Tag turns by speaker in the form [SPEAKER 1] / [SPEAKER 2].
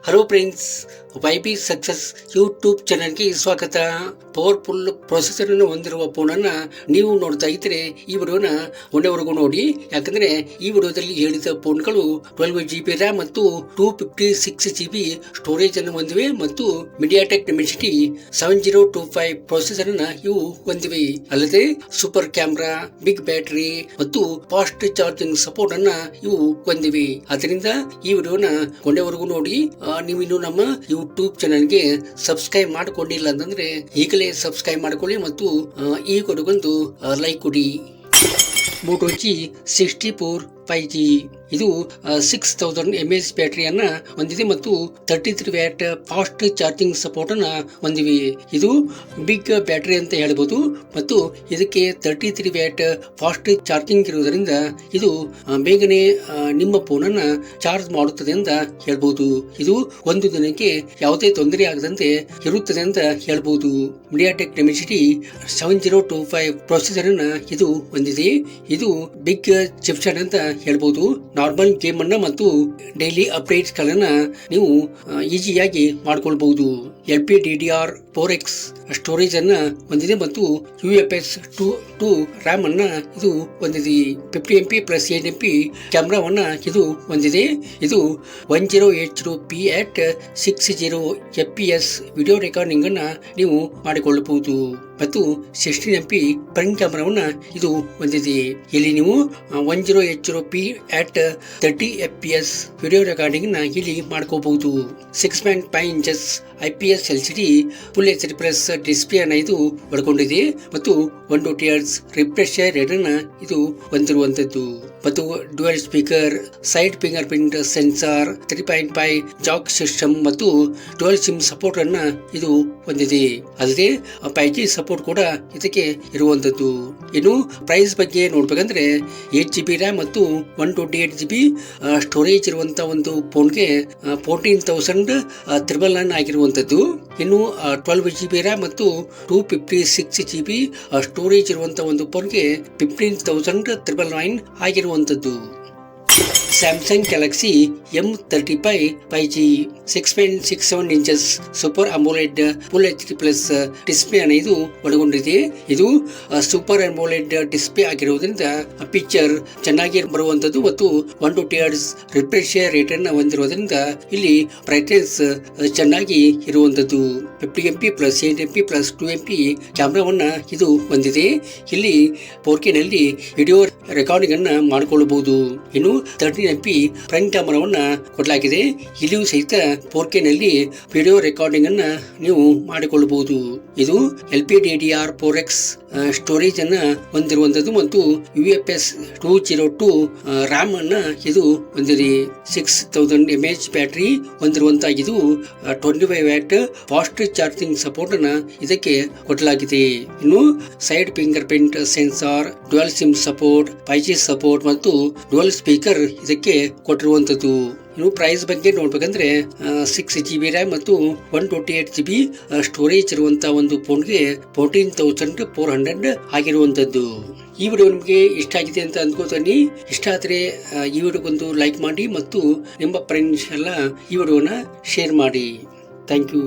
[SPEAKER 1] Hello friends, YB success YouTube ಚಾನಲ್ಗೆ ಸ್ವಾಗತ. Powerful processor ಅನ್ನು ಹೊಂದಿರುವ ಫೋನನ್ನು ನೀವು ನೋಡ್ತಾ ಇದ್ರೆ ಈ ವಿಡಿಯೋನ ಕೊನೆವರೆಗೂ ನೋಡಿ. ಯಾಕಂದ್ರೆ ಈ ವಿಡಿಯೋದಲ್ಲಿ ಹೇಳಿದ ಫೋನ್ಗಳು 12 GB ರ್ಯಾಮ್ ಮತ್ತು 256 GB ಸ್ಟೋರೇಜ್ ಅನ್ನು ಹೊಂದಿವೆ ಮತ್ತು ಮೀಡಿಯಾಟೆಕ್ ಡಿಮೆನ್ಸಿಟಿ 7025 ಪ್ರೊಸೆಸರ್ ಅನ್ನ ಇವು ಹೊಂದಿವೆ. ಅಲ್ಲದೆ ಸೂಪರ್ ಕ್ಯಾಮ್ರಾ, ಬಿಗ್ ಬ್ಯಾಟರಿ ಮತ್ತು ಫಾಸ್ಟ್ ಚಾರ್ಜಿಂಗ್ ಸಪೋರ್ಟ್ ಅನ್ನ ಇವು ಹೊಂದಿವೆ. ಅದರಿಂದ ಈ ವಿಡಿಯೋನ ಕೊನೆವರೆಗೂ ನೋಡಿ. ನೀವು ಇನ್ನು ನಮ್ಮ ಯೂಟ್ಯೂಬ್ ಚಾನಲ್ಗೆ ಸಬ್ಸ್ಕ್ರೈಬ್ ಮಾಡಿಕೊಂಡಿಲ್ಲ ಅಂತಂದ್ರೆ ಈಗಲೇ ಸಬ್ಸ್ಕ್ರೈಬ್ ಮಾಡಿಕೊಳ್ಳಿ ಮತ್ತು ಈ ಕೊಡುಗೊಂದು ಲೈಕ್ ಕೊಡಿ. Moto G64 5G ಇದು 6000 mAh ಬ್ಯಾಟರಿಯನ್ನ ಹೊಂದಿದೆ ಮತ್ತು 33 ವ್ಯಾಟ್ ಫಾಸ್ಟ್ ಚಾರ್ಜಿಂಗ್ ಸಪೋರ್ಟ್ ಅನ್ನ ಹೊಂದಿವೆ. ಇದು ಬಿಗ್ ಬ್ಯಾಟರಿ ಅಂತ ಹೇಳ್ಬೋದು ಮತ್ತು ಇದಕ್ಕೆ 33 ವ್ಯಾಟ್ ಫಾಸ್ಟ್ ಚಾರ್ಜಿಂಗ್ ಇರುವುದರಿಂದ ಇದು ಬೇಗನೆ ನಿಮ್ಮ ಫೋನ್ ಅನ್ನ ಚಾರ್ಜ್ ಮಾಡುತ್ತದೆ ಅಂತ ಹೇಳ್ಬಹುದು. ಇದು ಒಂದು ದಿನಕ್ಕೆ ಯಾವುದೇ ತೊಂದರೆ ಆಗದಂತೆ ಇರುತ್ತದೆ ಅಂತ ಹೇಳ್ಬಹುದು. ಮೀಡಿಯಾಟೆಕ್ ಡಿಮೆನ್ಸಿಟಿ 7025 ಪ್ರೊಸೆಸರ್ ಅನ್ನ ಇದು ಹೊಂದಿದೆ. ಇದು ಬಿಗ್ ಚಿಪ್ಸೆಟ್ ಅಂತ ಹೇಳ್ಬಹುದು. ನಾರ್ಮಲ್ ಗೇಮ್ ಅನ್ನ ಮತ್ತು ಡೈಲಿ ಅಪ್ಡೇಟ್ಸ್ ಗಳನ್ನ ನೀವು ಈಸಿಯಾಗಿ ಮಾಡ್ಕೊಳ್ಬಹುದು. LPDDR4X ಸ್ಟೋರೇಜ್ ಅನ್ನ ಹೊಂದಿದೆ ಮತ್ತು UFS 2 ರ್ಯಾಮ್ ಅನ್ನ ಇದು ಹೊಂದಿದೆ. 50MP ಪ್ಲಸ್ 8MP ಕ್ಯಾಮ್ರಾವನ್ನ ಇದು ಹೊಂದಿದೆ. ಇದು 1080p at 60 fps video recording ಅನ್ನ ನೀವು ಮಾಡಿಕೊಳ್ಳಬಹುದು ಮತ್ತು 16MP ಫ್ರಂಟ್ ಕ್ಯಾಮ್ರಾವನ್ನ ಇದು ಹೊಂದಿದೆ. ಇಲ್ಲಿ ನೀವು 1080p at 30 fps video recording ನ ಇಲ್ಲಿ ಮಾಡ್ಕೋಬಹುದು. 6.5 inches IPS LCD full HD plus display ಅನ್ನ ಇದು ಒಳಗೊಂಡಿದೆ ಮತ್ತು 120 Hz ರಿಫ್ರೆಶ್ ರೇಟ್ ಅನ್ನ ಇದು ಹೊಂದಿರುವಂತದ್ದು ಮತ್ತು dual speaker, side fingerprint sensor, 3.5 jack system ಮತ್ತು ಡ್ಯುಯಲ್ ಸಿಮ್ ಸಪೋರ್ಟ್ ಅನ್ನ ಇದು ಹೊಂದಿದೆ. ಅಲ್ಲದೆ 5G ಸಪೋರ್ಟ್ ಕೂಡ ಇದಕ್ಕೆ ಇರುವಂತದ್ದು. ಇನ್ನು ಪ್ರೈಸ್ ಬಗ್ಗೆ ನೋಡ್ಬೇಕಂದ್ರೆ 8 GB ರ್ಯಾಮ್ ಮತ್ತು 128 GB ಸ್ಟೋರೇಜ್ ಇರುವಂತ ಒಂದು ಫೋನ್ಗೆ 14,999 ಆಗಿರುವಂತದ್ದು. ಇನ್ನು 12 GB ರ್ಯಾಮ್ ಮತ್ತು 256 GB ಸ್ಟೋರೇಜ್ ಇರುವಂತ ಒಂದು ಫೋನ್ಗೆ 15,999 ಆಗಿರುವಂತದ್ದು. Samsung Galaxy M35 5G 6.67 inches super ಅಮೋಲೆಡ್ full HD plus display ಅನ್ನು ಇದು ಒಳಗೊಂಡಿದೆ. ಇದು ಸೂಪರ್ ಅಮೋಲೆಡ್ ಡಿಸ್ಪ್ಲೇ ಆಗಿರುವುದರಿಂದ ಪಿಕ್ಚರ್ ಚೆನ್ನಾಗಿ ಬರುವಂತದ್ದು ಮತ್ತು 120 Hz ರಿಫ್ರೆಶ್ ರೇಟ್ ಅನ್ನು ಹೊಂದಿರುವುದರಿಂದ ಇಲ್ಲಿ ಬ್ರೈಟ್ನೆಸ್ ಚೆನ್ನಾಗಿ ಇರುವಂತದ್ದು. 50MP plus 8MP plus 2MP ಕ್ಯಾಮ್ರಾವನ್ನ ಇದು ಹೊಂದಿದೆ. ಇಲ್ಲಿ 4K ನಲ್ಲಿ ವಿಡಿಯೋ ರೆಕಾರ್ಡಿಂಗ್ ಅನ್ನ ಮಾಡಿಕೊಳ್ಳಬಹುದು. ಇನ್ನು 13MP ಫ್ರಂಟ್ ಕ್ಯಾಮರಾವನ್ನ ಕೊಡಲಾಗಿದೆ. ಇಲ್ಲಿಯೂ ಸಹಿತ 4K ನಲ್ಲಿ ವಿಡಿಯೋ ರೆಕಾರ್ಡಿಂಗ್ ಅನ್ನ ನೀವು ಮಾಡಿಕೊಳ್ಳಬಹುದು. ಇದು LPDDR4X ಸ್ಟೋರೇಜ್ ಅನ್ನ ಹೊಂದಿರುವಂತದ್ದು ಮತ್ತು UFS 202 ರ್ಯಾಮ್ ಅನ್ನ ಇದು ಹೊಂದಿದೆ. 6000 mAh ಬ್ಯಾಟರಿ ಹೊಂದಿರುವಂತಾಗಿದ್ದು 25 ವ್ಯಾಟ್ ಫಾಸ್ಟ್ ಚಾರ್ಜಿಂಗ್ ಸಪೋರ್ಟ್ ಅನ್ನ ಇದಕ್ಕೆ ಕೊಡಲಾಗಿದೆ. ಇನ್ನು side fingerprint sensor, dual SIM support, 5G support ಮತ್ತು ಡ್ಯುಯಲ್ ಸ್ಪೀಕರ್ ಇದಕ್ಕೆ ಕೊಟ್ಟಿರುವಂತದ್ದು. ಇನ್ನು ಪ್ರೈಸ್ ಬಗ್ಗೆ ನೋಡ್ಬೇಕಂದ್ರೆ 6 GB ರ್ಯಾಮ್ ಮತ್ತು 128 GB ಸ್ಟೋರೇಜ್ ಇರುವಂತಹ ಒಂದು ಫೋನ್ಗೆ 14,400 ಆಗಿರುವಂತದ್ದು. ಈ ವಿಡಿಯೋ ನಿಮಗೆ ಇಷ್ಟ ಆಗಿದೆ ಅಂತ ಅಂದ್ಕೋತೀನಿ. ಇಷ್ಟ ಆದ್ರೆ ಈ ವಿಡಿಯೋಗೊಂದು ಲೈಕ್ ಮಾಡಿ ಮತ್ತು ನಿಮ್ಮ ಫ್ರೆಂಡ್ಸ್ ಎಲ್ಲ ಈ ವಿಡಿಯೋನ ಶೇರ್ ಮಾಡಿ. Thank you.